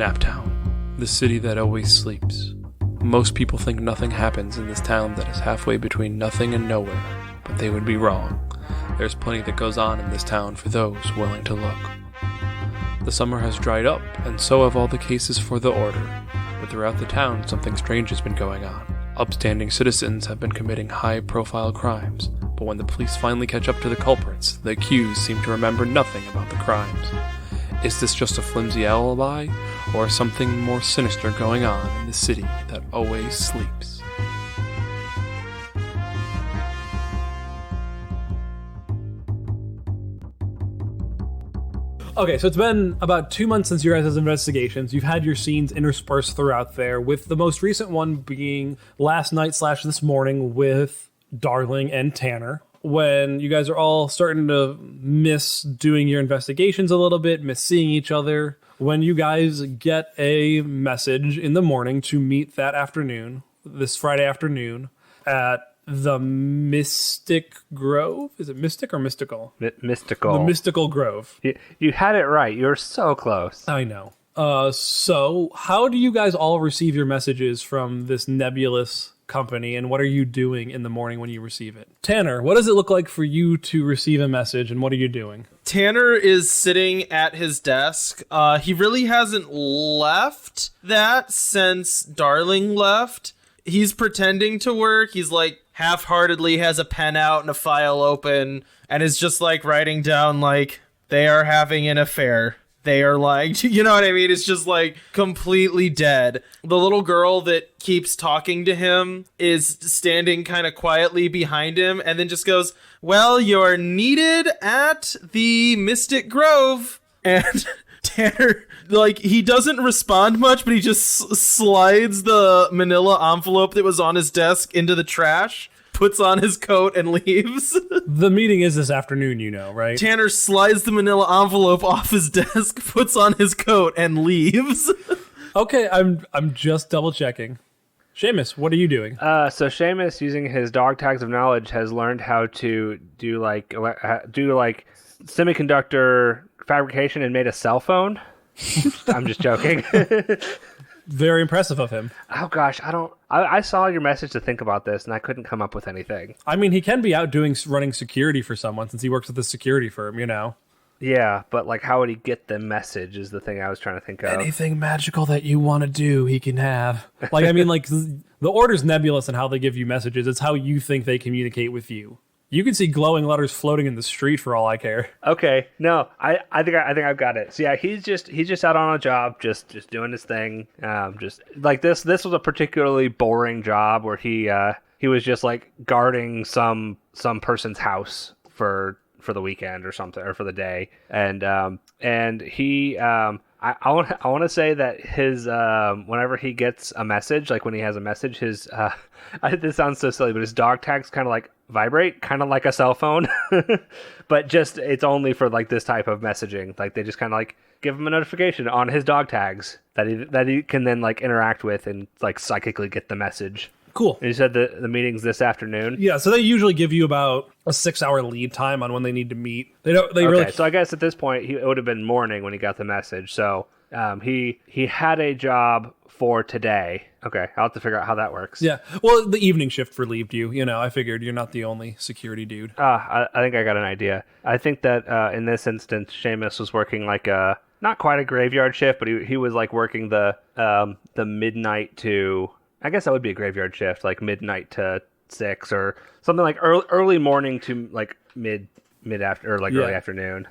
Naptown, the city that always sleeps. Most people think nothing happens in this town that is halfway between nothing and nowhere, but they would be wrong. There's plenty that goes on in this town for those willing to look. The summer has dried up, and so have all the cases for the order. But throughout the town, something strange has been going on. Upstanding citizens have been committing high-profile crimes, but when the police finally catch up to the culprits, the accused seem to remember nothing about the crimes. Is this just a flimsy alibi, or something more sinister going on in the city that always sleeps? Okay, so it's been about 2 months since your guys' investigations. You've had your scenes interspersed throughout there, with the most recent one being last night / this morning with Darling and Tanner, when you guys are all starting to miss doing your investigations a little bit, miss seeing each other, when you guys get a message in the morning to meet that afternoon, this Friday afternoon, at the Mystic Grove. Is it Mystic or Mystical? Mystical. The Mystical Grove. You had it right. You're so close. I know. So how do you guys all receive your messages from this nebulous company, and what are you doing in the morning when you receive it? Tanner, what does it look like for you to receive a message, and what are you doing? Tanner is sitting at his desk. He really hasn't left that since Darling left. He's pretending to work. He's like half-heartedly has a pen out and a file open and is just like writing down like, they are having an affair. They are lying to, you know what I mean? It's just like completely dead. The little girl that keeps talking to him is standing kind of quietly behind him and then just goes, well, you're needed at the Mystic Grove. And Tanner, like, he doesn't respond much, but he just slides the manila envelope that was on his desk into the trash, puts on his coat, and leaves. The meeting is this afternoon, you know, right? Tanner slides the manila envelope off his desk, puts on his coat, and leaves. Okay, I'm just double checking. Seamus, what are you doing? So Seamus, using his dog tags of knowledge, has learned how to do like semiconductor fabrication and made a cell phone. I'm just joking. Very impressive of him. Oh gosh, I saw your message to think about this and I couldn't come up with anything. I mean, he can be out running security for someone since he works with a security firm, you know. Yeah, but like, how would he get the message is the thing I was trying to think of. Anything magical that you want to do, he can have. Like, I mean, like, the order's nebulous in how they give you messages. It's how you think they communicate with you. You can see glowing letters floating in the street for all I care. Okay, no, I think I've got it. So yeah, he's just out on a job, just doing his thing. Just like this was a particularly boring job where he was just like guarding some person's house for the weekend or something, or for the day, and he I want to say that his whenever he gets a message, like when he has a message, his this sounds so silly, but his dog tags kind of like vibrate, kind of like a cell phone, but just it's only for like this type of messaging. Like they just kind of like give him a notification on his dog tags that he can then like interact with and like psychically get the message. Cool. And you said the meeting's this afternoon? Yeah, so they usually give you about a 6-hour lead time on when they need to meet. So I guess at this point it would have been morning when he got the message. So he had a job for today. Okay, I'll have to figure out how that works. Yeah, well, the evening shift relieved you. You know, I figured you're not the only security dude. I think I got an idea. I think that in this instance, Seamus was working like not quite a graveyard shift, but he was like working the midnight to... I guess that would be a graveyard shift, like midnight to 6 or something, like early morning to like mid after, or like early afternoon.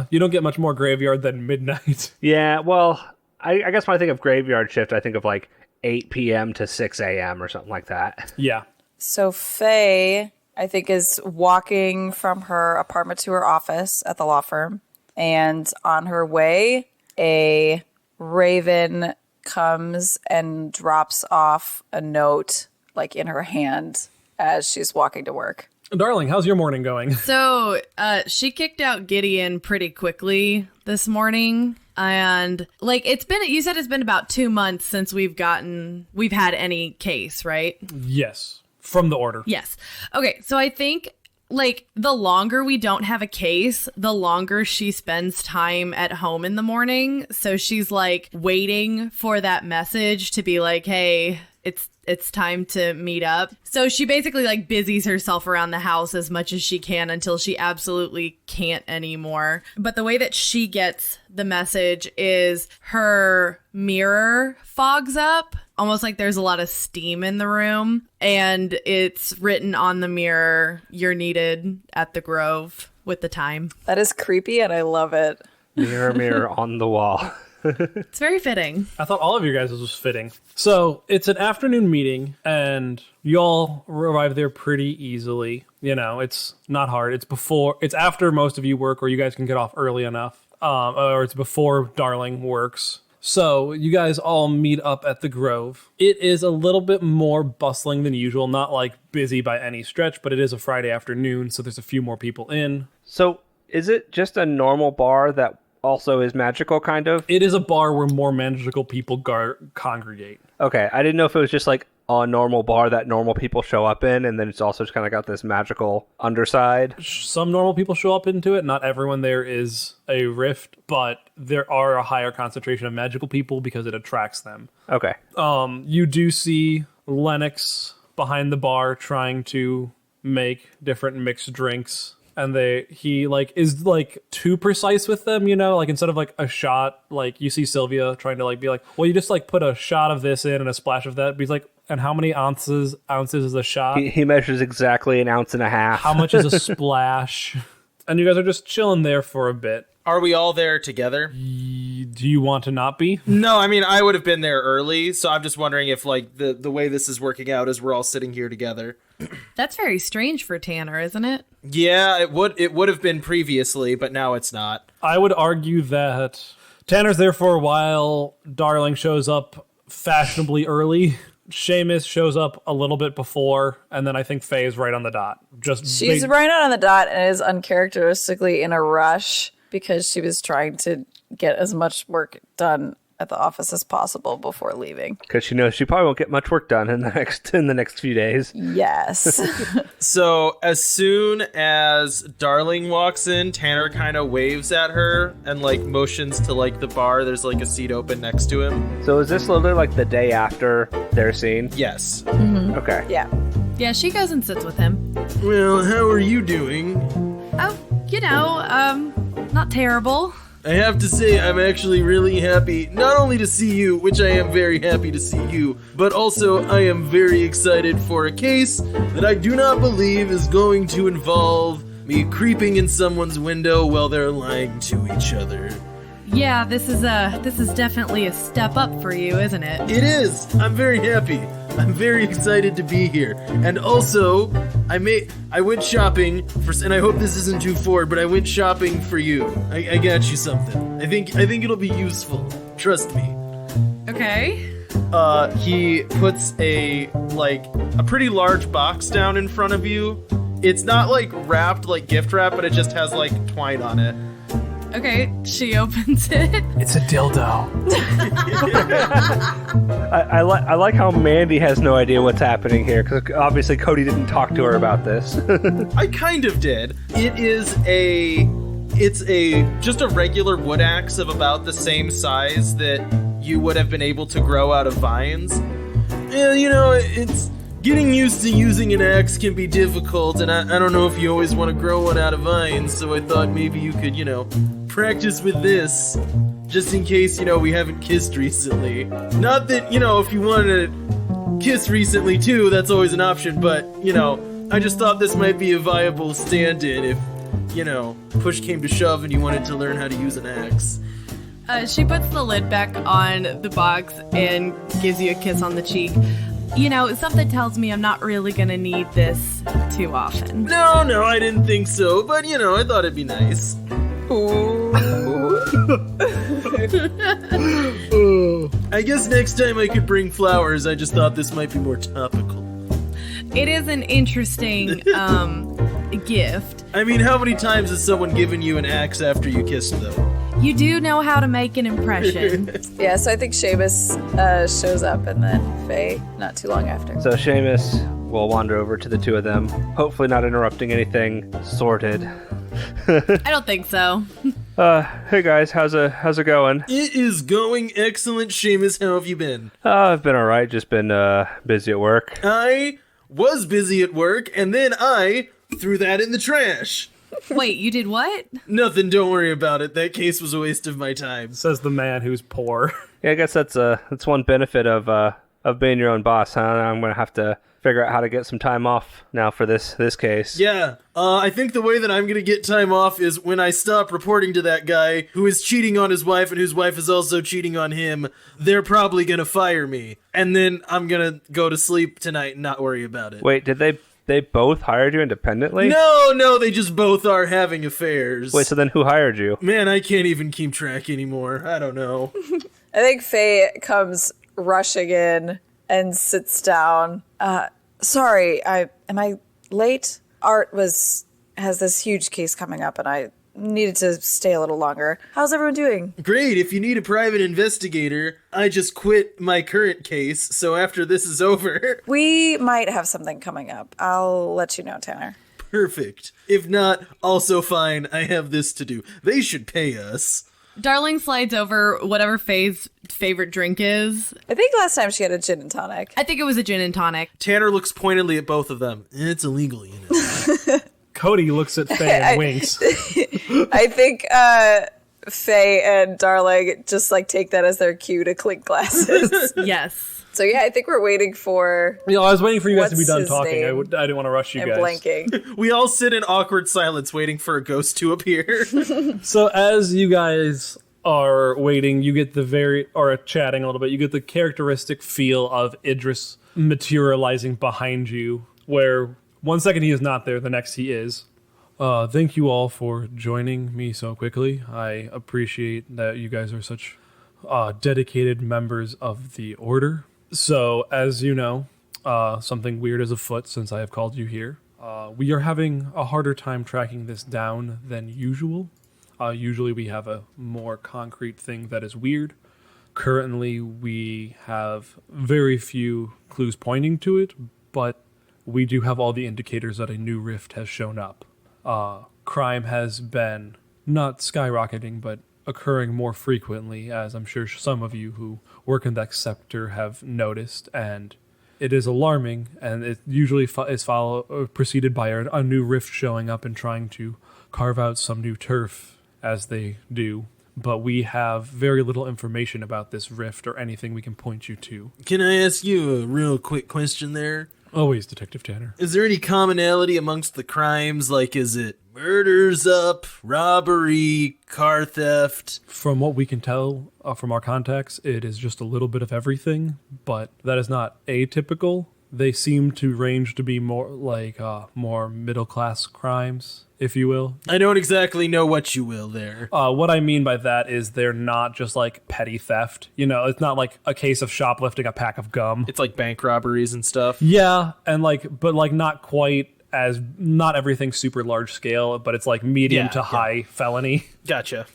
You don't get much more graveyard than midnight. Yeah, well, I guess when I think of graveyard shift, I think of like 8 p.m. to 6 a.m. or something like that. Yeah. So Faye, I think, is walking from her apartment to her office at the law firm, and on her way, a raven comes and drops off a note like in her hand as she's walking to work. Darling, how's your morning going? So she kicked out Gideon pretty quickly this morning. And like, you said it's been about 2 months since we've had any case, right? Yes. From the order. Yes. Okay. So I think like, the longer we don't have a case, the longer she spends time at home in the morning. So she's like waiting for that message to be like, hey, it's time to meet up. So she basically like busies herself around the house as much as she can until she absolutely can't anymore. But the way that she gets the message is her mirror fogs up, almost like there's a lot of steam in the room, and it's written on the mirror, "You're needed at the Grove," with the time. That is creepy, and I love it. Mirror, mirror on the wall. It's very fitting. I thought all of your guys was fitting. So it's an afternoon meeting, and you all arrive there pretty easily. You know, it's not hard. It's after most of you work, or you guys can get off early enough, or it's before Darling works. So you guys all meet up at the Grove. It is a little bit more bustling than usual, not like busy by any stretch, but it is a Friday afternoon, so there's a few more people in. So is it just a normal bar that also is magical, kind of? It is a bar where more magical people congregate. Okay, I didn't know if it was just like a normal bar that normal people show up in, and then it's also just kind of got this magical underside. Some normal people show up into it. Not everyone there is a rift, but there are a higher concentration of magical people because it attracts them. Okay. You do see Lennox behind the bar trying to make different mixed drinks. And he like is like too precise with them, you know, like instead of like a shot, like you see Sylvia trying to like be like, well, you just like put a shot of this in and a splash of that. But he's like, and how many ounces is a shot? He measures exactly an ounce and a half. How much is a splash? And you guys are just chilling there for a bit. Are we all there together? Do you want to not be? No, I mean, I would have been there early, so I'm just wondering if, like, the way this is working out is we're all sitting here together. That's very strange for Tanner, isn't it? Yeah, it would have been previously, but now it's not. I would argue that Tanner's there for a while. Darling shows up fashionably early. Seamus shows up a little bit before, and then I think Faye is right on the dot. She's right on the dot and is uncharacteristically in a rush because she was trying to get as much work done at the office as possible before leaving. Because she knows she probably won't get much work done in the next few days. Yes. So as soon as Darling walks in, Tanner kind of waves at her and like motions to like the bar. There's like a seat open next to him. So is this literally like the day after their scene? Yes. Mm-hmm. Okay. Yeah. Yeah, she goes and sits with him. Well, how are you doing? Oh, not terrible. I have to say, I'm actually really happy, not only to see you, which I am very happy to see you, but also I am very excited for a case that I do not believe is going to involve me creeping in someone's window while they're lying to each other. Yeah, this is definitely a step up for you, isn't it? It is! I'm very happy. I'm very excited to be here. And also, I went shopping for, and I hope this isn't too forward, but I went shopping for you. I got you something. I think it'll be useful. Trust me. Okay. He puts a pretty large box down in front of you. It's not like wrapped like gift wrap, but it just has like twine on it. Okay, she opens it. It's a dildo. I like how Mandy has no idea what's happening here, because obviously Cody didn't talk to her about this. I kind of did. It's just a regular wood axe of about the same size that you would have been able to grow out of vines. Yeah, you know, it's getting used to using an axe can be difficult, and I don't know if you always want to grow one out of vines, so I thought maybe you could, practice with this, just in case, we haven't kissed recently. Not that, if you want to kiss recently too, that's always an option, but, I just thought this might be a viable stand-in if, push came to shove and you wanted to learn how to use an axe. She puts the lid back on the box and gives you a kiss on the cheek. Something tells me I'm not really gonna need this too often. No, I didn't think so, but, I thought it'd be nice. I guess next time I could bring flowers. I just thought this might be more topical. It is an interesting gift. I mean, how many times has someone given you an axe after you kissed them? You do know how to make an impression. Yeah, so I think Seamus shows up and then Faye not too long after. So Seamus we'll wander over to the two of them, hopefully not interrupting anything sordid. I don't think so. Hey guys, how's it going? It is going excellent, Seamus. How have you been? I've been alright, just been busy at work. I was busy at work, and then I threw that in the trash. Wait, you did what? Nothing, don't worry about it. That case was a waste of my time. Says the man who's poor. Yeah, I guess that's one benefit of being your own boss, huh? I'm gonna have to figure out how to get some time off now for this case. Yeah, I think the way that I'm gonna get time off is when I stop reporting to that guy who is cheating on his wife and whose wife is also cheating on him. They're probably gonna fire me. And then I'm gonna go to sleep tonight and not worry about it. Wait, did they both hired you independently? No, they just both are having affairs. Wait, so then who hired you? Man, I can't even keep track anymore. I don't know. I think Faye comes rushing in and sits down. Sorry, am I late? Art has this huge case coming up, and I needed to stay a little longer. How's everyone doing? Great, if you need a private investigator, I just quit my current case, so after this is over... We might have something coming up. I'll let you know, Tanner. Perfect. If not, also fine, I have this to do. They should pay us. Darling slides over whatever Faye's favorite drink is. I think last time she had a gin and tonic. I think it was a gin and tonic. Tanner looks pointedly at both of them. It's illegal, you know. Cody looks at Faye and winks. I think Faye and Darling just like take that as their cue to clink glasses. Yes. So yeah, I think we're waiting for... I was waiting for you guys to be What's done his talking. name? I didn't want to rush you I'm guys. blanking. We all sit in awkward silence waiting for a ghost to appear. So as you guys are waiting, you get chatting a little bit, you get the characteristic feel of Idris materializing behind you, where one second he is not there, the next he is. Thank you all for joining me so quickly. I appreciate that you guys are such dedicated members of the Order. So, as you know, something weird is afoot since I have called you here. We are having a harder time tracking this down than usual. Usually we have a more concrete thing that is weird. Currently, we have very few clues pointing to it, but we do have all the indicators that a new rift has shown up. Crime has been not skyrocketing, but occurring more frequently, as I'm sure some of you who work in that sector have noticed, and it is alarming, and it usually is preceded by a new rift showing up and trying to carve out some new turf, as they do. But we have very little information about this rift or anything we can point you to. Can I ask you a real quick question there? Always, Detective Tanner. Is there any commonality amongst the crimes? Like, is it murders up, robbery, car theft? From what we can tell from our contacts, it is just a little bit of everything, but that is not atypical. They seem to range to be more like more middle-class crimes, if you will. I don't exactly know what you will there. What I mean by that is they're not just like petty theft. You know, it's not like a case of shoplifting a pack of gum. It's like bank robberies and stuff. Yeah, and but not quite as, not everything super large scale, but it's like medium to high felony. Gotcha.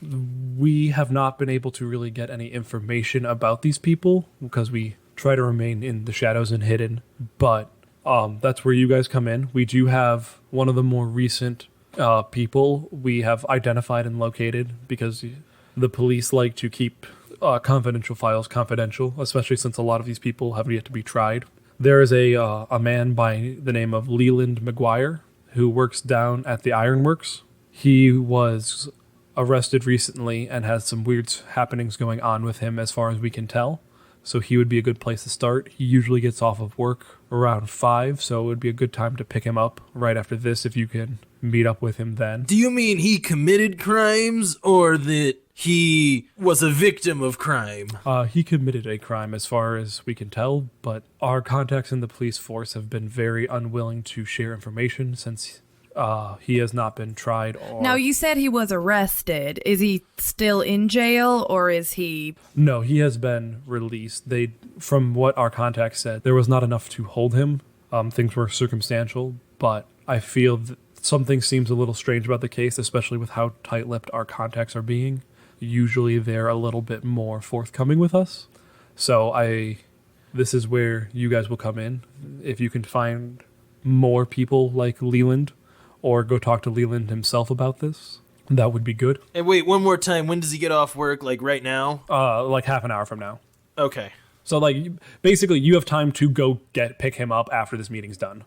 We have not been able to really get any information about these people because we try to remain in the shadows and hidden, but that's where you guys come in. We do have one of the more recent people we have identified and located because the police like to keep confidential files confidential, especially since a lot of these people have yet to be tried. There is a man by the name of Leland McGuire who works down at the Ironworks. He was arrested recently and has some weird happenings going on with him as far as we can tell. So he would be a good place to start. He usually gets off of work around 5, so it would be a good time to pick him up right after this if you can meet up with him then. Do you mean he committed crimes or that he was a victim of crime? He committed a crime as far as we can tell, but our contacts in the police force have been very unwilling to share information since he has not been tried. Now, you said he was arrested. Is he still in jail, or is he... No, he has been released. From what our contacts said, there was not enough to hold him. Things were circumstantial, but I feel that something seems a little strange about the case, especially with how tight-lipped our contacts are being. Usually they're a little bit more forthcoming with us. So this is where you guys will come in. If you can find more people like Leland, or go talk to Leland himself about this, that would be good. And wait, one more time. When does he get off work? Like right now? Like half an hour from now. Okay. So like basically you have time to go pick him up after this meeting's done.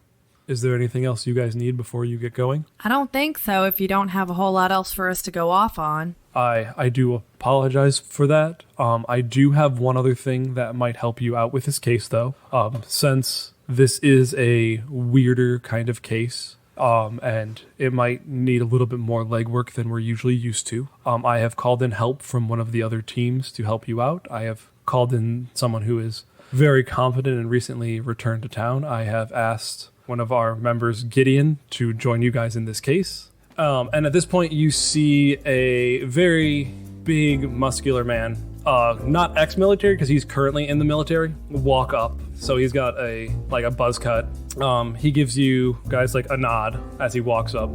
Is there anything else you guys need before you get going? I don't think so if you don't have a whole lot else for us to go off on. I do apologize for that. I do have one other thing that might help you out with this case, though. Since this is a weirder kind of case, and it might need a little bit more legwork than we're usually used to, I have called in help from one of the other teams to help you out. I have called in someone who is very confident and recently returned to town. I have asked one of our members, Gideon, to join you guys in this case. And at this point, you see a very big, muscular man, not ex-military because he's currently in the military, walk up. So he's got a buzz cut. He gives you guys like a nod as he walks up.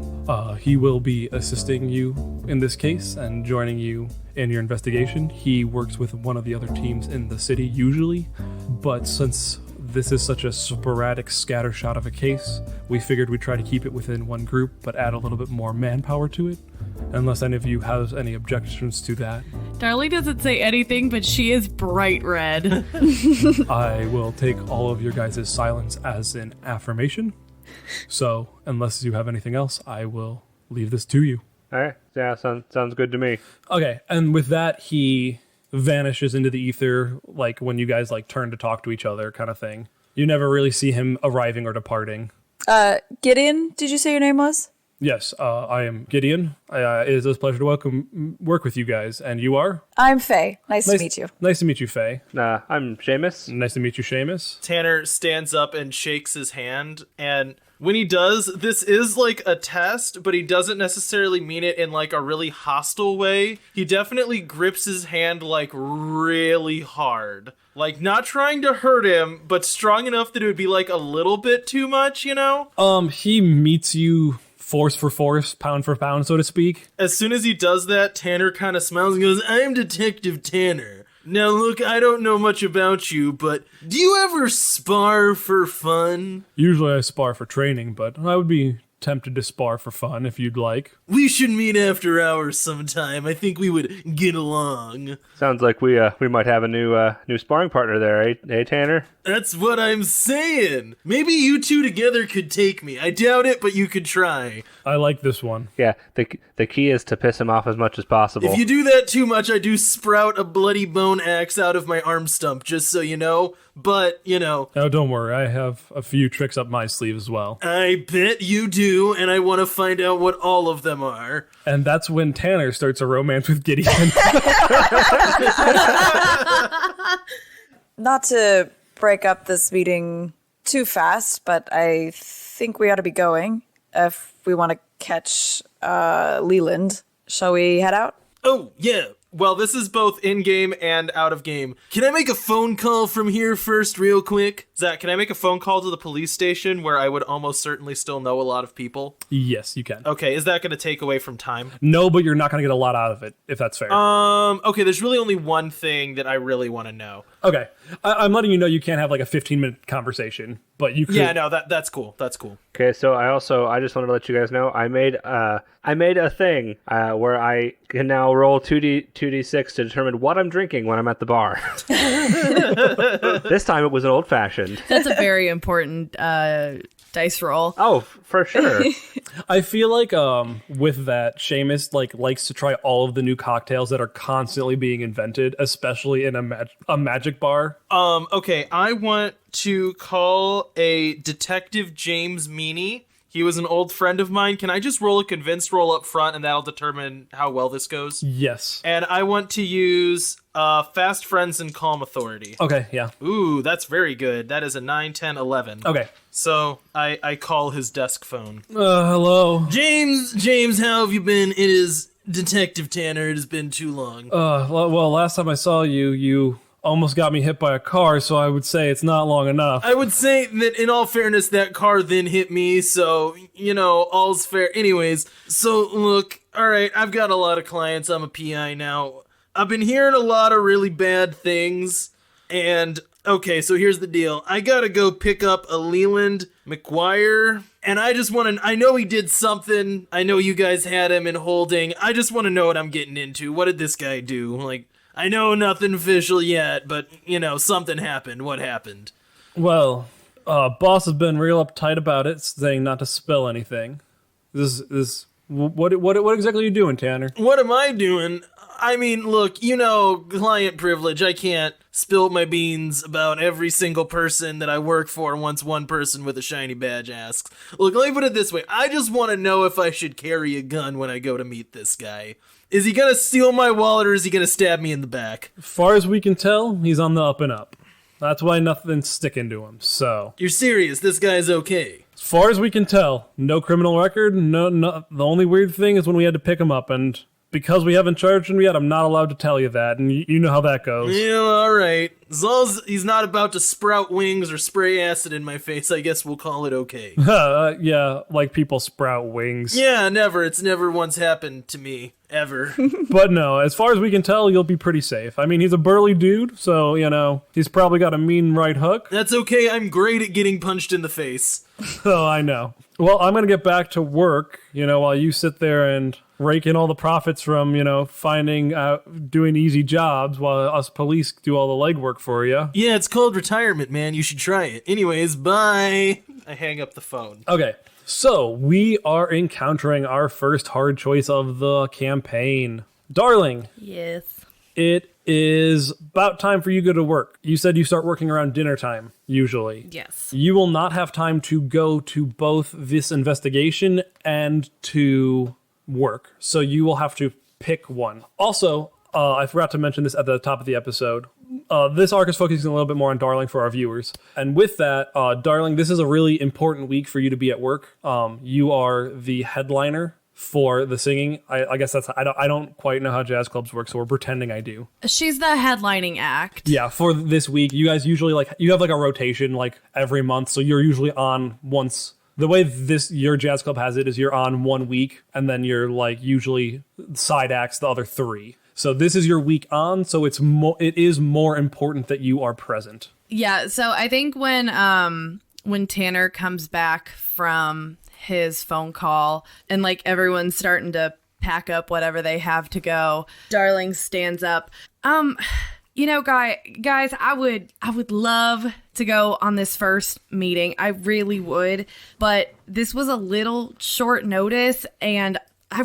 He will be assisting you in this case and joining you in your investigation. He works with one of the other teams in the city usually, but since this is such a sporadic scattershot of a case, we figured we'd try to keep it within one group, but add a little bit more manpower to it. Unless any of you has any objections to that. Darlie doesn't say anything, but she is bright red. I will take all of your guys' silence as an affirmation. So, unless you have anything else, I will leave this to you. All right. Yeah, sounds good to me. Okay, and with that, he vanishes into the ether, like when you guys like turn to talk to each other kind of thing. You never really see him arriving or departing. Gideon, did you say your name was? Yes, I am Gideon. It is a pleasure to work with you guys. And you are? I'm Faye. Nice to meet you. Nice to meet you, Faye. I'm Seamus. Nice to meet you, Seamus. Tanner stands up and shakes his hand, and when he does, this is like a test, but he doesn't necessarily mean it in like a really hostile way. He definitely grips his hand like really hard. Like not trying to hurt him, but strong enough that it would be like a little bit too much, you know? He meets you force for force, pound for pound, so to speak. As soon as he does that, Tanner kind of smiles and goes, "I'm Detective Tanner. Now look, I don't know much about you, but do you ever spar for fun?" Usually I spar for training, but I would be tempted to spar for fun if you'd like. "We should meet after hours sometime. I think we would get along." Sounds like we might have a new sparring partner there, eh, Tanner? That's what I'm saying. Maybe you two together could take me. I doubt it, but you could try. I like this one. Yeah, the key is to piss him off as much as possible. If you do that too much, I do sprout a bloody bone axe out of my arm stump, just so you know. But, you know. Oh, don't worry. I have a few tricks up my sleeve as well. I bet you do, and I want to find out what all of them are. And that's when Tanner starts a romance with Gideon. Not to break up this meeting too fast, but I think we ought to be going if we want to catch Leland. Shall we head out? Oh, yeah. Well, this is both in-game and out-of-game. Can I make a phone call from here first real quick? Zach, can I make a phone call to the police station where I would almost certainly still know a lot of people? Yes, you can. Okay, is that going to take away from time? No, but you're not going to get a lot out of it, if that's fair. Okay, there's really only one thing that I really want to know. Okay. I'm letting you know you can't have like a 15-minute conversation, but you could. Yeah, no, that's cool. That's cool. Okay, so I just wanted to let you guys know I made a thing where I can now roll 2d6 to determine what I'm drinking when I'm at the bar. This time it was an old fashioned. That's a very important dice roll. Oh, for sure. I feel like with that, Seamus likes to try all of the new cocktails that are constantly being invented, especially in a magic bar. Okay, I want to call a Detective James Meany. He was an old friend of mine. Can I just roll a convinced roll up front and that'll determine how well this goes? Yes. And I want to use Fast Friends and Calm Authority. Okay, yeah. Ooh, that's very good. That is a 9, 10, 11. Okay. So I call his desk phone. Hello. James, how have you been? It is Detective Tanner. It has been too long. Well, last time I saw you almost got me hit by a car, so I would say it's not long enough. I would say that in all fairness, that car then hit me, so, all's fair. Anyways, so look, alright, I've got a lot of clients. I'm a PI now. I've been hearing a lot of really bad things, and Okay, so here's the deal. I gotta go pick up a Leland McGuire, and I just want to... I know he did something. I know you guys had him in holding. I just want to know what I'm getting into. What did this guy do? Like, I know nothing official yet, but, something happened. What happened? Well, boss has been real uptight about it, saying not to spill anything. What exactly are you doing, Tanner? What am I doing? I mean, look, client privilege. I can't spill my beans about every single person that I work for once one person with a shiny badge asks. Look, let me put it this way. I just want to know if I should carry a gun when I go to meet this guy. Is he gonna steal my wallet or is he gonna stab me in the back? As far as we can tell, he's on the up and up. That's why nothing's sticking to him, so... You're serious? This guy's okay? As far as we can tell, no criminal record, no. The only weird thing is when we had to pick him up, and because we haven't charged him yet, I'm not allowed to tell you that, and you know how that goes. Yeah, alright. As long as he's not about to sprout wings or spray acid in my face, I guess we'll call it okay. Yeah, like people sprout wings. Yeah, never. It's never once happened to me. Ever. But no, as far as we can tell, you'll be pretty safe. I mean, he's a burly dude, so, he's probably got a mean right hook. That's okay, I'm great at getting punched in the face. Oh, I know. Well, I'm gonna get back to work, while you sit there and rake in all the profits from, doing easy jobs while us police do all the legwork for you. Yeah, it's called retirement, man. You should try it. Anyways, bye. I hang up the phone. Okay. So, we are encountering our first hard choice of the campaign. Darling. Yes. It is about time for you to go to work. You said you start working around dinner time, usually. Yes. You will not have time to go to both this investigation and to work. So you will have to pick one. Also, I forgot to mention this at the top of the episode. This arc is focusing a little bit more on Darling for our viewers. And with that, Darling, this is a really important week for you to be at work. You are the headliner for the singing. I guess that's... I don't quite know how jazz clubs work, so we're pretending I do. She's the headlining act. Yeah, for this week, you guys usually, you have, a rotation, every month, so you're usually on once... The way your jazz club has it is you're on 1 week, and then you're, usually side acts the other 3. So this is your week on, so it is more important that you are present. Yeah, so I think when Tanner comes back from his phone call and everyone's starting to pack up whatever they have to go, Darling stands up. Guys, I would love to go on this first meeting. I really would, but this was a little short notice, and I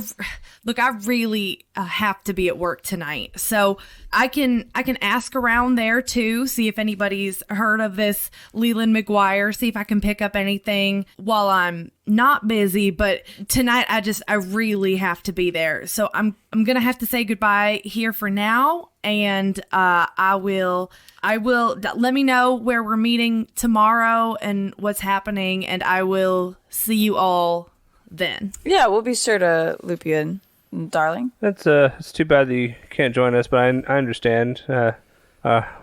really have to be at work tonight. So I can ask around there too, see if anybody's heard of this Leland McGuire, see if I can pick up anything while I'm not busy. But tonight I really have to be there. So I'm gonna have to say goodbye here for now, and I will let me know where we're meeting tomorrow and what's happening, and I will see you all then. Yeah, we'll be sure to loop you in, Darling. It's too bad that you can't join us, but I understand.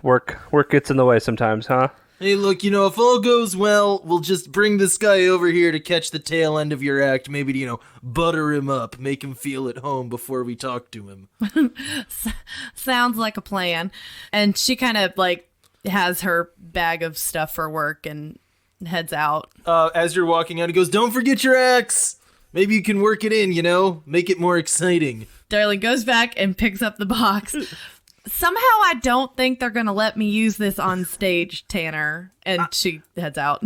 Work gets in the way sometimes, huh? Hey, look, if all goes well, we'll just bring this guy over here to catch the tail end of your act. Maybe to, butter him up, make him feel at home before we talk to him. Sounds like a plan. And she kind of has her bag of stuff for work and heads out. As you're walking out, he goes, "Don't forget your axe. Maybe you can work it in, make it more exciting." Darling goes back and picks up the box. Somehow I don't think they're going to let me use this on stage, Tanner. And she heads out.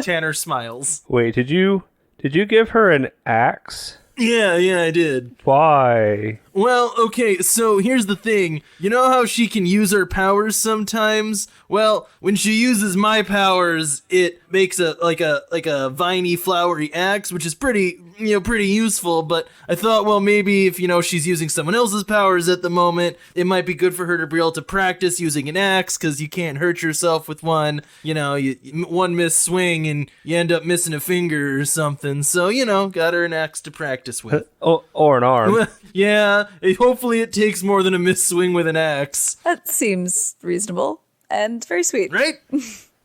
Tanner smiles. Wait, did you give her an axe? Yeah, I did. Why? Well, okay, so here's the thing. You know how she can use her powers sometimes? Well, when she uses my powers, it makes a viney, flowery axe, which is pretty useful, but I thought, well, maybe if, she's using someone else's powers at the moment, it might be good for her to be able to practice using an axe, because you can't hurt yourself with one. One miss swing and you end up missing a finger or something. So, got her an axe to practice with. Or an arm. Yeah, hopefully it takes more than a miss swing with an axe. That seems reasonable and very sweet. Right?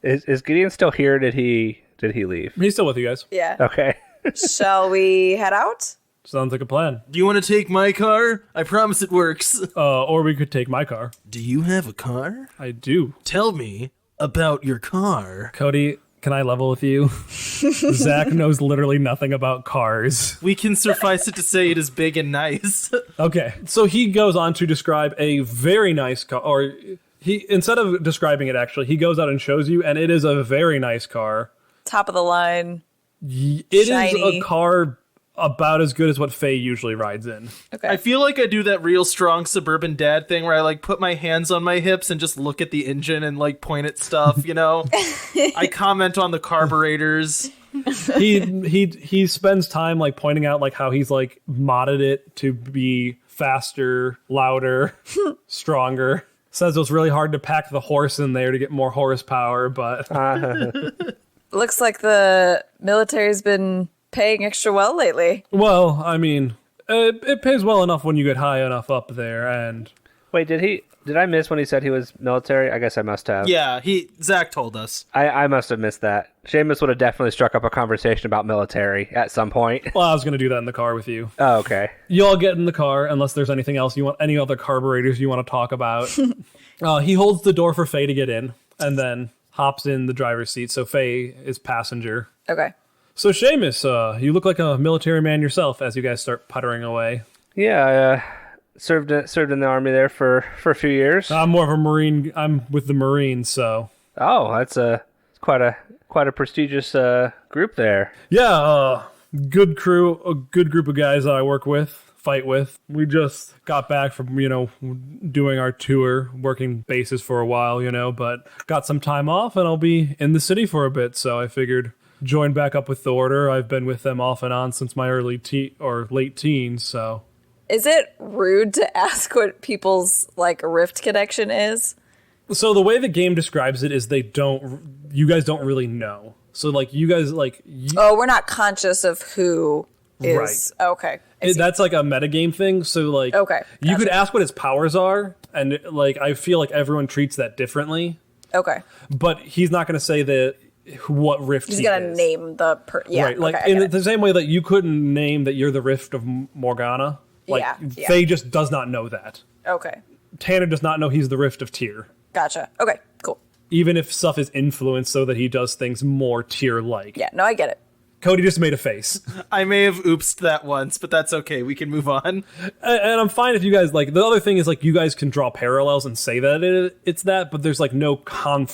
Is Gideon still here? Did he leave? He's still with you guys. Yeah. Okay. Shall we head out? Sounds like a plan. Do you want to take my car? I promise it works. Or we could take my car. Do you have a car? I do. Tell me about your car. Cody, can I level with you? Zach knows literally nothing about cars. We can suffice it to say it is big and nice. Okay, so he goes on to describe a very nice car, or he, instead of describing it actually, he goes out and shows you, and it is a very nice car. Top of the line. It is Shiny. a car about as good as what Faye usually rides in. Okay. I feel like I do that real strong suburban dad thing where I like put my hands on my hips and just look at the engine and like point at stuff, you know? I comment on the carburetors. He spends time like pointing out like how he's like modded it to be faster, louder, stronger. Says it was really hard to pack the horse in there to get more horsepower, but Looks like the military's been paying extra well lately. well, I mean, it pays well enough when you get high enough up there, and Wait, did I miss when he said he was military? I guess I must have. Yeah, Zach told us. I must have missed that. Seamus would have definitely struck up a conversation about military at some point. well, I was gonna do that in the car with you. Oh, okay. You all get in the car unless there's anything else you want, any other carburetors you want to talk about. He holds the door for Faye to get in, and then hops in the driver's seat. So Faye is passenger. Okay. So Seamus, you look like a military man yourself as you guys start puttering away. Yeah, I served in the army there for a few years. I'm more of a Marine. I'm with the Marines, so Oh, that's quite a prestigious group there. yeah, good crew, a good group of guys that I work with, fight with. We just got back from doing our tour, working bases for a while, but got some time off, and I'll be in the city for a bit. So I figured join back up with the order. I've been with them off and on since my late teens, so. Is it rude to ask what people's like rift connection is? So the way the game describes it is you guys don't really know. So like you guys Oh, we're not conscious of who is. Right. Okay. I see. that's like a metagame thing. So like Okay, you could gotcha. ask what his powers are, and like I feel like everyone treats that differently. Okay. But he's not going to say that what rift He's he gonna is. name the yeah. Right, like okay, I in get it. the same way that you couldn't name that you're the rift of Morgana. Like Yeah. Faye just does not know that. Okay. Tanner does not know he's the rift of Tyr. Gotcha. Okay. Cool. Even if stuff is influenced so that he does things more Tyr-like. Yeah. No, I get it. Cody just made a face. I may have oopsed that once, but that's okay. We can move on. And I'm fine if you guys like. The other thing is like you guys can draw parallels and say that it's that, but there's like no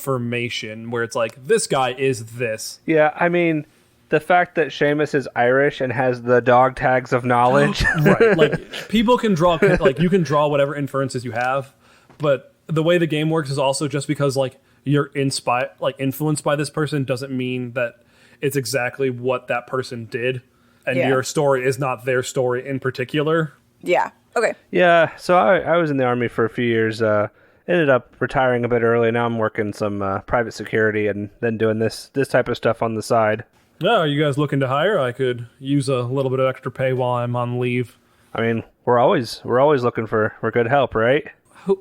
confirmation where it's like this guy is this. Yeah, I mean, the fact that Seamus is Irish and has the dog tags of knowledge. Right. Like people can draw like you can draw whatever inferences you have, but the way the game works is also just because like you're influenced by this person doesn't mean that it's exactly what that person did, and Yeah. your story is not their story in particular. Yeah. Okay. Yeah, so I was in the army for a few years. Ended up retiring a bit early. Now I'm working some private security and then doing this type of stuff on the side. Yeah, are you guys looking to hire? I could use a little bit of extra pay while I'm on leave. I mean, we're always looking for good help, right?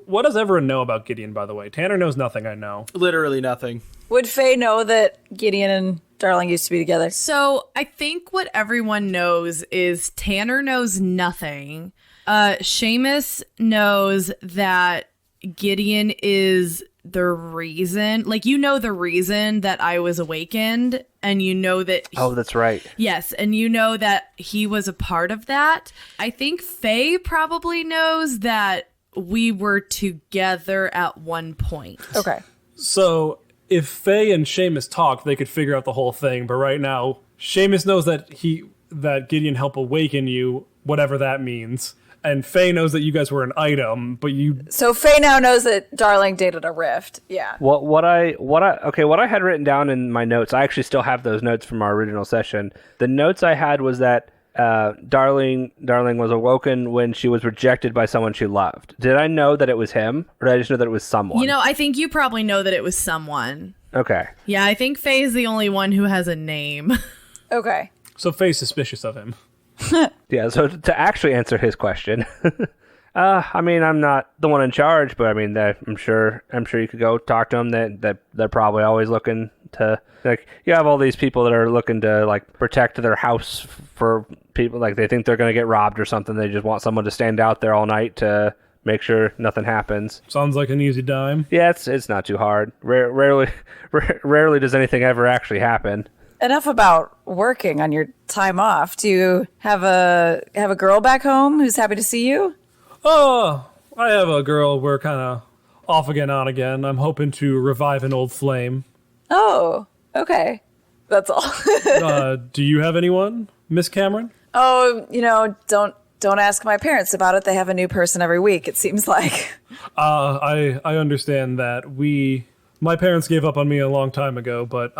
What does everyone know about Gideon, by the way? Tanner knows nothing, I know. Literally nothing. Would Faye know that Gideon and Darling used to be together? So I think what everyone knows is Tanner knows nothing. Seamus knows that Gideon is the reason, like, the reason that I was awakened, and you know that. Oh, that's right. Yes, and you know that he was a part of that. I think Faye probably knows that we were together at one point. Okay. So if Faye and Seamus talked, they could figure out the whole thing. But right now, Seamus knows that Gideon helped awaken you, whatever that means. And Faye knows that you guys were an item, but you. So Faye now knows that Darling dated a rift. Yeah. What I had written down in my notes, I actually still have those notes from our original session. The notes I had was that Darling was awoken when she was rejected by someone she loved. Did I know that it was him, or did I just know that it was someone? I think you probably know that it was someone. Okay. Yeah, I think Faye's the only one who has a name. Okay. So Faye's suspicious of him. Yeah, so to actually answer his question, I mean, I'm not the one in charge, but I mean, I'm sure you could go talk to them. That they're probably always looking to, like, you have all these people that are looking to, like, protect their house for people, like, they think they're going to get robbed or something. They just want someone to stand out there all night to make sure nothing happens. Sounds like an easy dime. Yeah, it's not too hard. Rarely does anything ever actually happen. Enough about working on your time off. Do you have a girl back home who's happy to see you? Oh, I have a girl. We're kind of off again, on again. I'm hoping to revive an old flame. Oh, okay. That's all. Do you have anyone, Miss Cameron? Oh, don't ask my parents about it. They have a new person every week, it seems like. I understand that my parents gave up on me a long time ago, but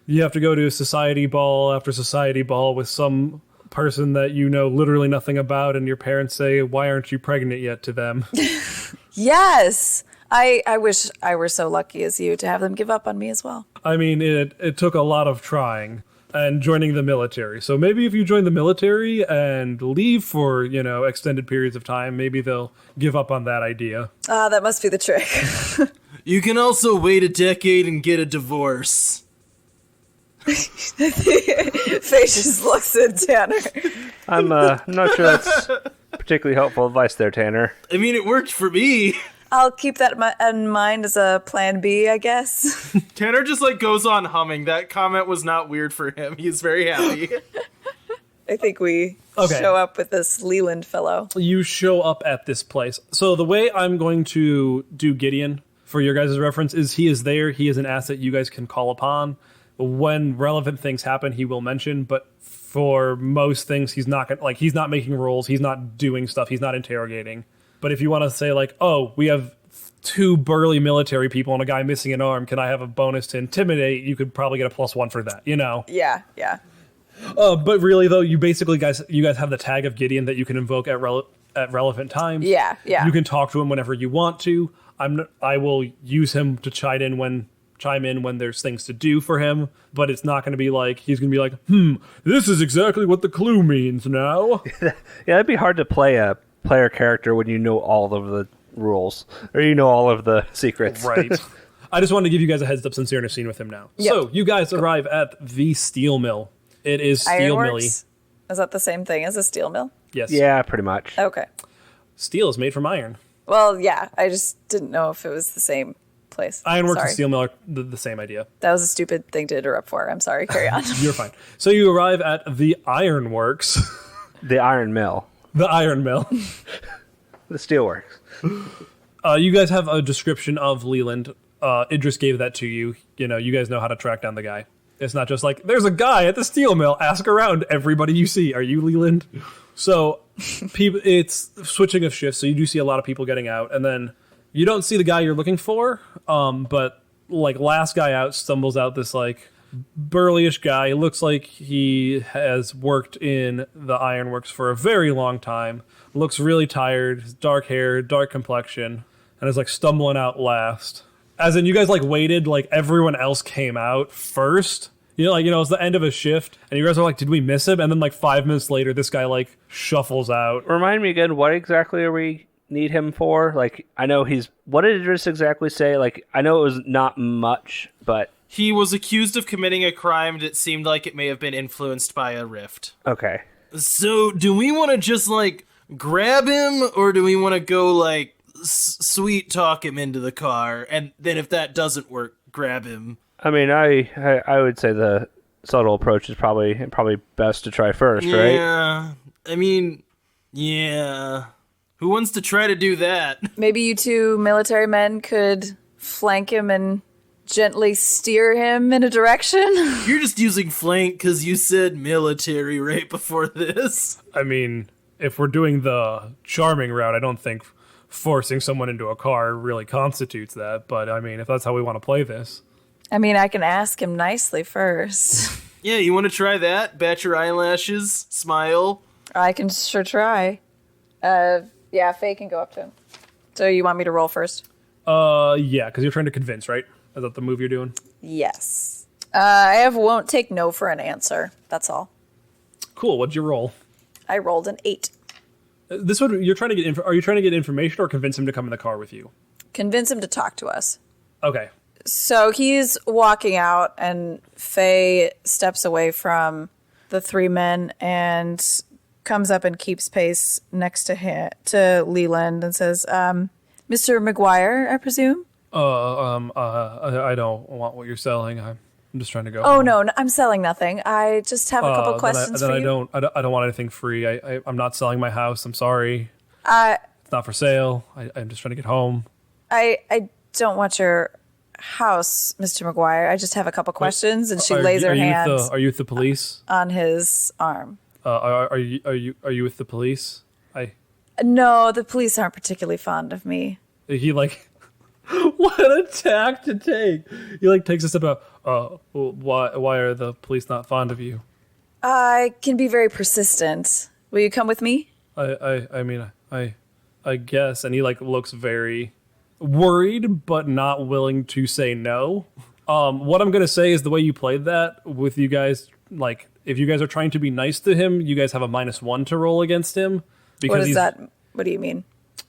you have to go to society ball after society ball with some person that you know literally nothing about, and your parents say, "Why aren't you pregnant yet?" to them. Yes. I wish I were so lucky as you to have them give up on me as well. I mean, it took a lot of trying and joining the military. So maybe if you join the military and leave for, extended periods of time, maybe they'll give up on that idea. That must be the trick. You can also wait a decade and get a divorce. Faye just looks at Tanner. I'm not sure that's particularly helpful advice there, Tanner. I mean, it worked for me. I'll keep that in mind as a plan B, I guess. Tanner just goes on humming. That comment was not weird for him. He's very happy. I think we show up with this Leland fellow. You show up at this place. So the way I'm going to do Gideon, for your guys' reference, is he is there. He is an asset you guys can call upon. When relevant things happen, he will mention, but for most things, he's not making rolls, he's not doing stuff, he's not interrogating. But if you want to say, oh, we have 2 burly military people and a guy missing an arm, can I have a bonus to intimidate? You could probably get a +1 for that, Yeah. But really, though, you guys have the tag of Gideon that you can invoke at relevant times. Yeah. You can talk to him whenever you want to. I will use him to chime in when there's things to do for him, but it's not going to be he's going to be like, this is exactly what the clue means now. Yeah, it'd be hard to play a player character when you know all of the rules, or you know all of the secrets. Right. I just wanted to give you guys a heads up since you're in a scene with him now. Yep. So you guys arrive at the steel mill. It is Steel Millie. Is that the same thing as a steel mill? Yes. Yeah, pretty much. Okay. Steel is made from iron. Well, yeah. I just didn't know if it was the same place. Ironworks and steel mill are the same idea. That was a stupid thing to interrupt for. I'm sorry. Carry on. You're fine. So you arrive at the Ironworks. The iron mill. The iron mill. The steelworks. You guys have a description of Leland. Idris gave that to you. You guys know how to track down the guy. It's not just there's a guy at the steel mill. Ask around everybody you see. Are you Leland? So it's switching of shifts. So you do see a lot of people getting out, and then you don't see the guy you're looking for. But last guy out stumbles out this burlyish guy. He looks like he has worked in the ironworks for a very long time. Looks really tired. Dark hair, dark complexion, and is stumbling out last. As in, you guys waited, everyone else came out first. It's the end of a shift, and you guys are did we miss him? And then 5 minutes later, this guy shuffles out. Remind me again, what exactly are we need him for? I know what did Idris exactly say? I know it was not much, but he was accused of committing a crime that seemed like it may have been influenced by a rift. Okay. So, do we want to just grab him, or do we want to go sweet talk him into the car, and then if that doesn't work, grab him? I mean, I would say the subtle approach is probably best to try first, right? Yeah. I mean, yeah. Who wants to try to do that? Maybe you 2 military men could flank him and gently steer him in a direction. You're just using flank because you said military right before this. I mean, if we're doing the charming route, I don't think forcing someone into a car really constitutes that. But I mean, if that's how we want to play this. I mean, I can ask him nicely first. Yeah, you want to try that? Bat your eyelashes, smile. I can sure try. Yeah, Faye can go up to him. So you want me to roll first? Yeah, because you're trying to convince, right? Is that the move you're doing? Yes. I have won't take no for an answer. That's all. Cool. What'd you roll? I rolled an 8. This one, you're trying to get. Are you trying to get information or convince him to come in the car with you? Convince him to talk to us. Okay. So he's walking out, and Faye steps away from the three men and comes up and keeps pace next to Leland and says, Mr. McGuire, I presume? I don't want what you're selling. I'm just trying to go. Oh, home. no, I'm selling nothing. I just have a couple questions for you. I don't want anything free. I'm not selling my house. I'm sorry. Uh, It's not for sale. I'm just trying to get home. I don't want your house, Mr. McGuire. I just have a couple questions, and she lays her hands Are you with the police? on his arm. Are you with the police? No, the police aren't particularly fond of me. He like, what a tack to take. He like takes a step out. Why are the police not fond of you? I can be very persistent. Will you come with me? I guess. And he like looks very worried, but not willing to say no. What I'm gonna say is the way you played that with you guys, like if you guys are trying to be nice to him, you guys have a -1 to roll against him. What is that? What do you mean?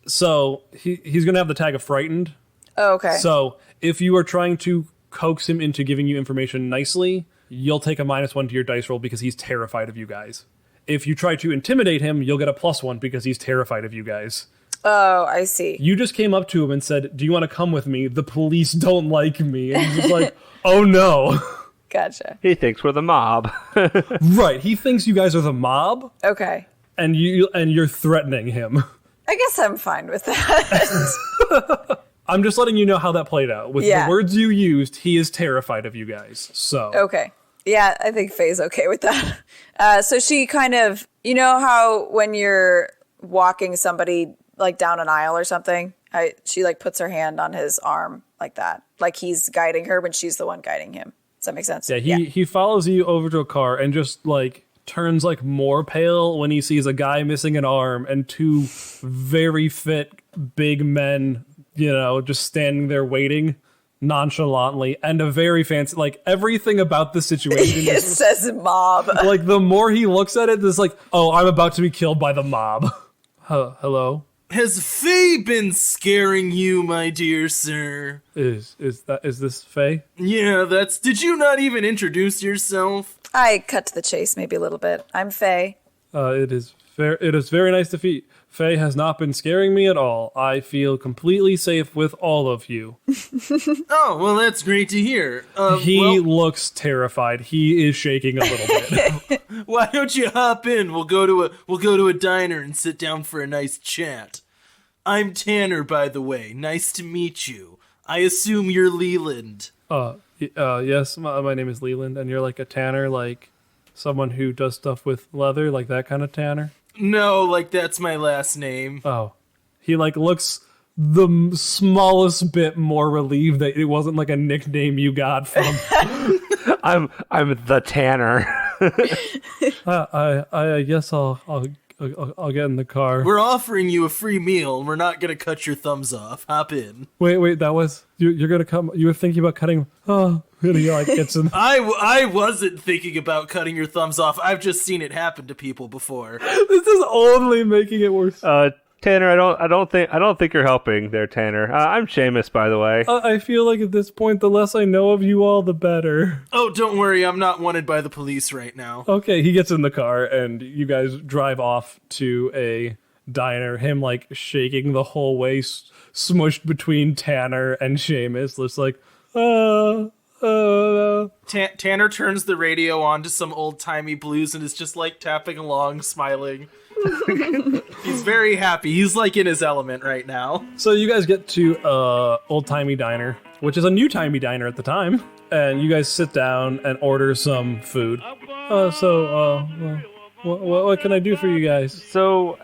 So he's gonna have the tag of frightened. Oh, okay. So if you are trying to coax him into giving you information nicely, you'll take a -1 to your dice roll because he's terrified of you guys. If you try to intimidate him, you'll get a +1 because he's terrified of you guys. Oh, I see. You just came up to him and said, "Do you want to come with me? The police don't like me." And he's just like, "Oh no." Gotcha. He thinks we're the mob. Right. He thinks you guys are the mob, Okay. and you're threatening him. I guess I'm fine with that. I'm just letting you know how that played out. With Yeah. the words you used, he is terrified of you guys. So Okay. Yeah, I think Faye's okay with that. So she kind of, you know how when you're walking somebody like down an aisle or something, she like puts her hand on his arm like that, like he's guiding her when she's the one guiding him. Does that make sense? yeah, he follows you over to a car and just like turns like more pale when he sees a guy missing an arm and two very fit big men, just standing there waiting nonchalantly, and a very fancy, like everything about the situation It says mob. like the more he looks at it, it's like, oh, I'm about to be killed by the mob. Hello? Has Faye been scaring you, my dear sir? Is this Faye? Yeah, did you not even introduce yourself? I cut to the chase maybe a little bit. I'm Faye. It is very nice to meet. Faye has not been scaring me at all. I feel completely safe with all of you. Oh, well, that's great to hear. He looks terrified. He is shaking a little bit. Why don't you hop in? We'll go to a diner and sit down for a nice chat. I'm Tanner, by the way. Nice to meet you. I assume you're Leland. Yes, my name is Leland, and you're like a tanner, like someone who does stuff with leather, like that kind of tanner? No, like that's my last name. Oh. He like looks the smallest bit more relieved that it wasn't like a nickname you got from I'm the Tanner. I guess I'll get in the car. We're offering you a free meal, and we're not gonna cut your thumbs off. Hop in. Wait, that was you're gonna come. You were thinking about cutting. Oh, and he like gets in. I wasn't thinking about cutting your thumbs off. I've just seen it happen to people before. This is only making it worse. Tanner, I don't think you're helping there, Tanner. I'm Seamus, by the way. I feel like at this point, the less I know of you all, the better. Oh, don't worry, I'm not wanted by the police right now. Okay, he gets in the car, and you guys drive off to a diner. Him like shaking the whole way, smushed between Tanner and Seamus. Looks like, Tanner turns the radio on to some old-timey blues and is just like tapping along, smiling. He's very happy. He's like in his element right now. So you guys get to Old Timey Diner, which is a new timey diner at the time, and you guys sit down and order some food. What can I do for you guys? So,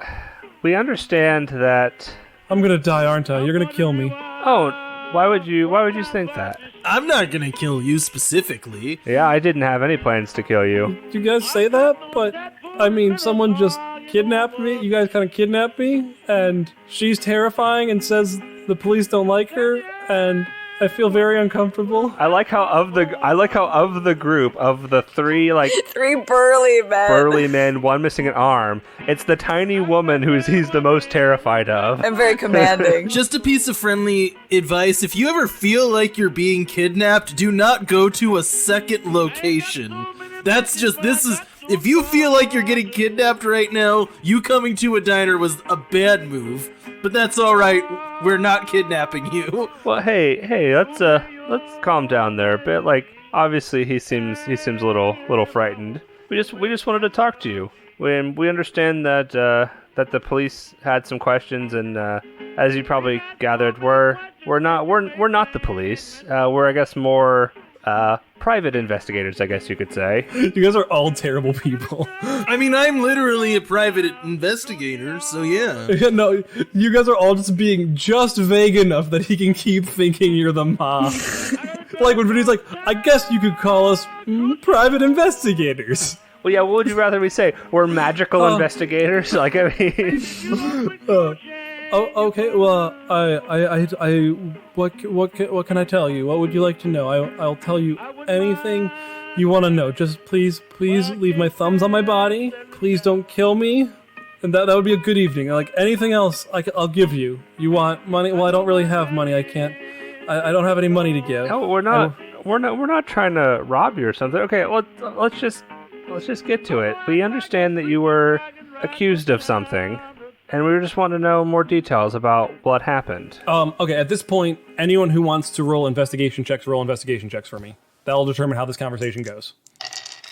we understand that. I'm gonna die, aren't I? You're gonna kill me. Oh, why would you think that? I'm not gonna kill you specifically. Yeah, I didn't have any plans to kill you. You guys say that, but I mean, someone just kidnapped me. You guys kind of kidnapped me, and she's terrifying and says the police don't like her, and I feel very uncomfortable. I like how of the group of the three like Three burly men. one missing an arm, it's the tiny woman who he's the most terrified of. I'm very commanding. Just a piece of friendly advice. If you ever feel like you're being kidnapped, do not go to a second location. If you feel like you're getting kidnapped right now, you coming to a diner was a bad move. But that's all right. We're not kidnapping you. Well, hey, let's calm down there a bit. Like, obviously he seems a little frightened. We just wanted to talk to you. We understand that the police had some questions, and as you probably gathered, we're not the police. We're, I guess, more private investigators, I guess you could say. You guys are all terrible people. I mean, I'm literally a private investigator, so yeah. No, you guys are all just being just vague enough that he can keep thinking you're the mob. Like when he's like, I guess you could call us private investigators. Well, yeah, what would you rather we say? We're magical investigators? Like, I mean... Okay. Well, what can I tell you? What would you like to know? I'll tell you anything you want to know. Just please leave my thumbs on my body. Please don't kill me. And that would be a good evening. Like anything else, I'll give you. You want money? Well, I don't really have money. I can't. I don't have any money to give. No, we're not trying to rob you or something. Okay, well, let's just get to it. We understand that you were accused of something. And we just want to know more details about what happened. Okay, at this point, anyone who wants to roll investigation checks for me. That'll determine how this conversation goes.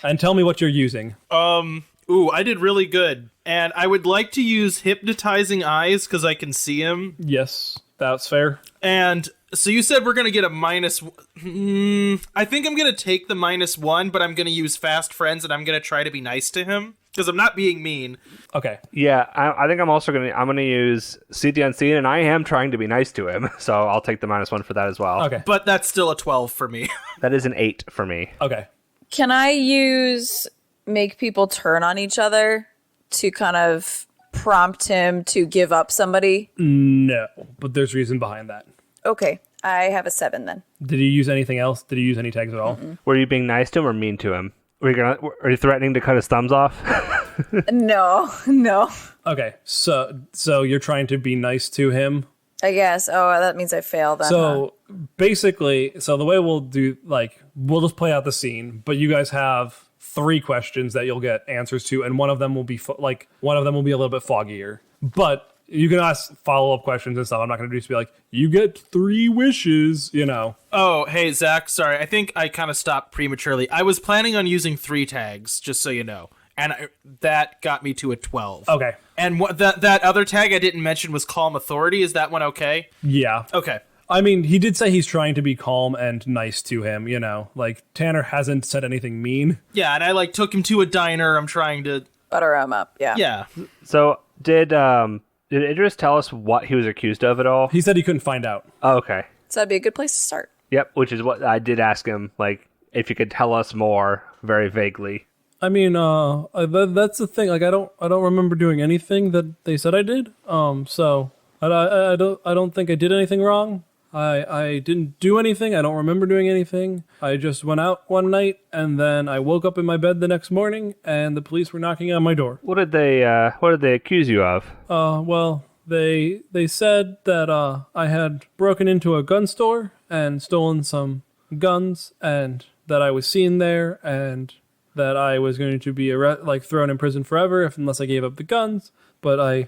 And tell me what you're using. I did really good. And I would like to use hypnotizing eyes because I can see him. Yes, that's fair. And so you said we're going to get a minus... I think I'm going to take the -1, but I'm going to use fast friends and I'm going to try to be nice to him. Because I'm not being mean. Okay. Yeah, I think I'm gonna use see the unseen, and I am trying to be nice to him, so I'll take the -1 for that as well. Okay. But that's still a 12 for me. That is an 8 for me. Okay. Can I use make people turn on each other to kind of prompt him to give up somebody? No, but there's reason behind that. Okay, I have a 7 then. Did he use anything else? Did he use any tags at all? Were you being nice to him or mean to him? Are you threatening to cut his thumbs off? No. Okay, so you're trying to be nice to him? I guess. Oh, that means I failed then. So basically, the way we'll do, we'll just play out the scene, but you guys have 3 questions that you'll get answers to, and one of them will be a little bit foggier. But you can ask follow-up questions and stuff. I'm not going to just be like, you get 3 wishes, you know. Oh, hey, Zach, sorry. I think I kind of stopped prematurely. I was planning on using 3 tags, just so you know. And that got me to a 12. Okay. And that other tag I didn't mention was Calm Authority. Is that one okay? Yeah. Okay. I mean, he did say he's trying to be calm and nice to him, you know. Like, Tanner hasn't said anything mean. Yeah, and I, took him to a diner. I'm trying to... Butter him up, yeah. Yeah. So, did Idris tell us what he was accused of at all? He said he couldn't find out. Oh, okay. So that'd be a good place to start. Yep, which is what I did ask him, if you could tell us more, very vaguely. I mean, that's the thing. I don't remember doing anything that they said I did. So I don't think I did anything wrong. I didn't do anything. I don't remember doing anything. I just went out one night and then I woke up in my bed the next morning and the police were knocking on my door. What did they accuse you of? Well, they said that I had broken into a gun store and stolen some guns and that I was seen there and that I was going to be thrown in prison forever unless I gave up the guns. But I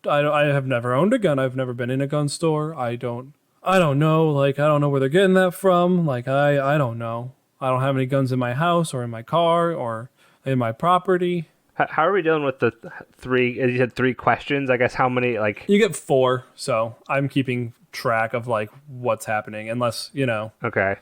have never owned a gun. I've never been in a gun store. I don't know. I don't know where they're getting that from. I don't know. I don't have any guns in my house or in my car or in my property. How are we dealing with the 3? You had 3 questions. I guess how many? You get 4. So I'm keeping track of what's happening, unless you know. Okay.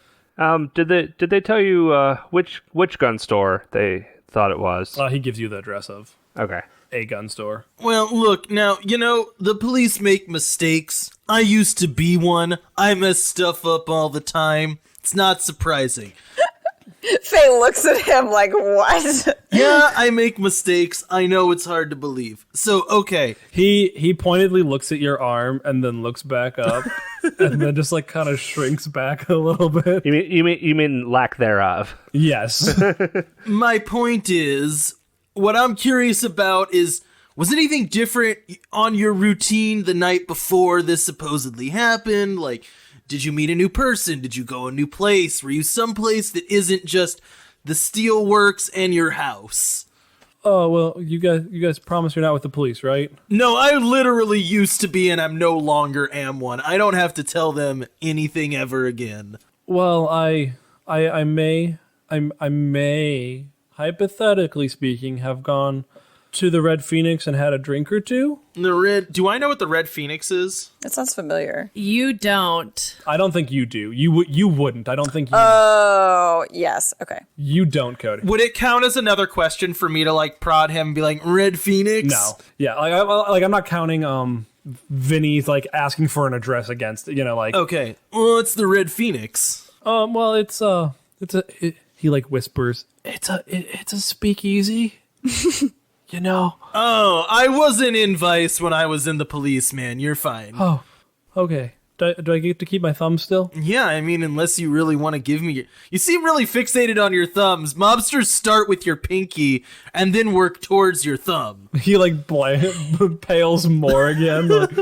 Did they tell you which gun store they thought it was? He gives you the address of Okay. a gun store. Well, look, now, the police make mistakes. I used to be one. I mess stuff up all the time. It's not surprising. Faye looks at him like, what? Yeah, I make mistakes. I know it's hard to believe. So, okay. He pointedly looks at your arm and then looks back up and then just like kind of shrinks back a little bit. You mean lack thereof? Yes. My point is, what I'm curious about is, was anything different on your routine the night before this supposedly happened? Like, did you meet a new person? Did you go a new place? Were you someplace that isn't just the steelworks and your house? Oh, well, you guys promise you're not with the police, right? No, I literally used to be and I'm no longer am one. I don't have to tell them anything ever again. Well, I may, hypothetically speaking, have gone to the Red Phoenix and had a drink or two. Do I know what the Red Phoenix is? That sounds familiar. You don't. I don't think you do. You wouldn't. I don't think you. Oh, yes. Okay. You don't, Cody. Would it count as another question for me to like prod him and be like, Red Phoenix? No. Yeah, I'm not counting Vinny's like asking for an address against, like. Okay. Well, it's the Red Phoenix. Well, he like whispers. It's a speakeasy. Oh, I wasn't in Vice when I was in the police, man. You're fine. Oh, okay. Do I get to keep my thumb still? Yeah, I mean, unless you really want to give me... You seem really fixated on your thumbs. Mobsters start with your pinky and then work towards your thumb. He like pales more again. Like,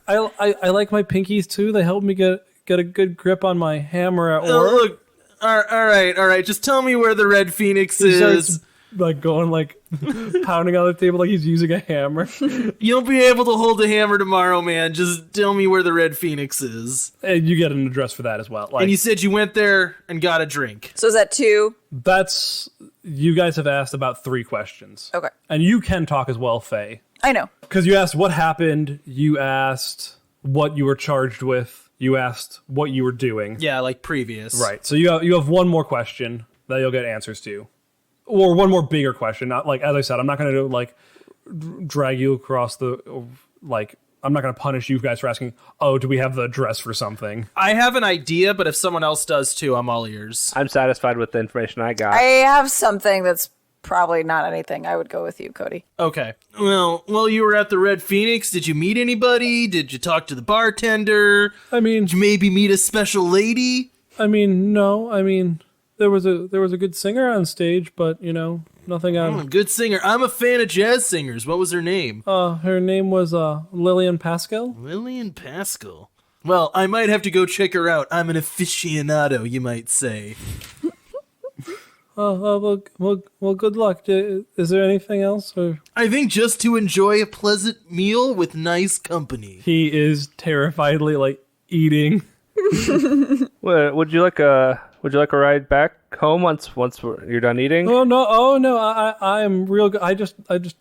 I like my pinkies too. They help me get a good grip on my hammer at work. Look, all right. Just tell me where the Red Phoenix He is. starts, like going like pounding on the table like he's using a hammer. You'll be able to hold a hammer tomorrow, man. Just tell me where the Red Phoenix is. And you get an address for that as well. Like, And you said you went there and got a drink. So is that 2? that's you guys have asked about 3 questions. Okay. And you can talk as well, Faye. I know. Because you asked what happened, you asked what you were charged with, you asked what you were doing. Yeah, like previous. Right. So you have one more question that you'll get answers to. Or one more bigger question. Not like, as I said, I'm not going to like drag you across the, like, I'm not going to punish you guys for asking, oh, do we have the address for something? I have an idea, but if someone else does too, I'm all ears. I'm satisfied with the information I got. I have something that's probably not anything. I would go with you, Cody. Okay. Well, while you were at the Red Phoenix, did you meet anybody? Did you talk to the bartender? I mean, Did you maybe meet a special lady? No. I mean, there was a good singer on stage, but, nothing on... Good singer. I'm a fan of jazz singers. What was her name? Her name was Lillian Pascal. Lillian Pascal. Well, I might have to go check her out. I'm an aficionado, you might say. Well, good luck. Is there anything else? Or... I think just to enjoy a pleasant meal with nice company. He is terrifiedly, like, eating. Would you like a ride back home once you're done eating? Oh no! I am real good. I just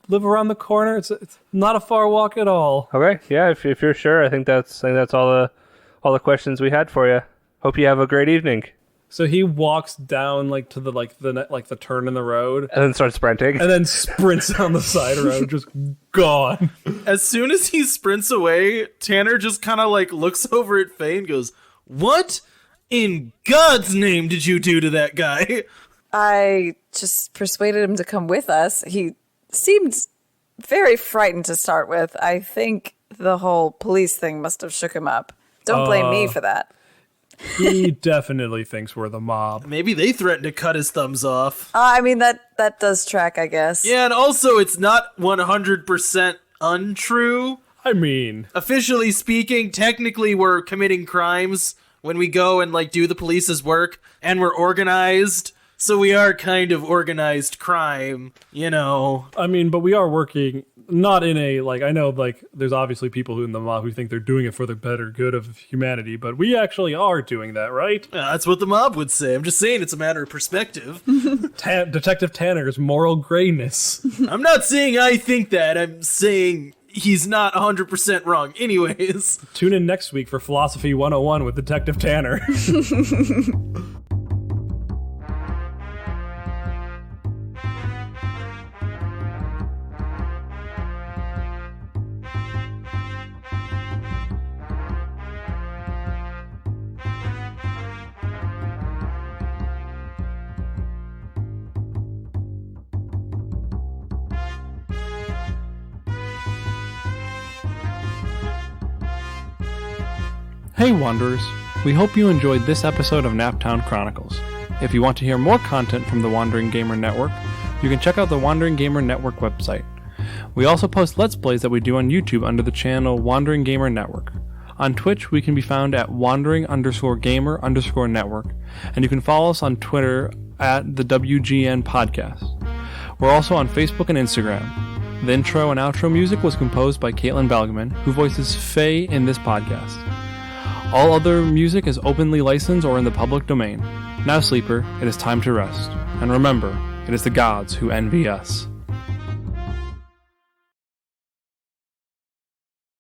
live around the corner. It's not a far walk at all. Okay, yeah. If you're sure, I think that's all the questions we had for you. Hope you have a great evening. So he walks down like to the turn in the road, And then starts sprinting. and then sprints down the side road, just gone. As soon as he sprints away, Tanner just kind of like looks over at Faye and goes, "What in God's name did you do to that guy?" I just persuaded him to come with us. He seemed very frightened to start with. I think the whole police thing must have shook him up. Don't blame me for that. He definitely thinks we're the mob. Maybe they threatened to cut his thumbs off. I mean, that does track, I guess. Yeah, and also it's not 100% untrue. I mean, Officially speaking, technically we're committing crimes when we go and like do the police's work, and we're organized. So we are kind of organized crime, but we are working not in a, like, I know, like, there's obviously people who in the mob who think they're doing it for the better good of humanity, but we actually are doing that, right? That's what the mob would say. I'm just saying it's a matter of perspective. Detective Tanner's moral grayness. I'm not saying I think that. I'm saying he's not 100% wrong. Anyways. Tune in next week for Philosophy 101 with Detective Tanner. Hey Wanderers, we hope you enjoyed this episode of Naptown Chronicles. If you want to hear more content from the Wandering Gamer Network, you can check out the Wandering Gamer Network website. We also post Let's Plays that we do on YouTube under the channel Wandering Gamer Network. On Twitch, we can be found at wandering_gamer_network, and you can follow us on Twitter at the WGN Podcast. We're also on Facebook and Instagram. The intro and outro music was composed by Caitlin Balgaman, who voices Faye in this podcast. All other music is openly licensed or in the public domain. Now, sleeper, it is time to rest. And remember, it is the gods who envy us.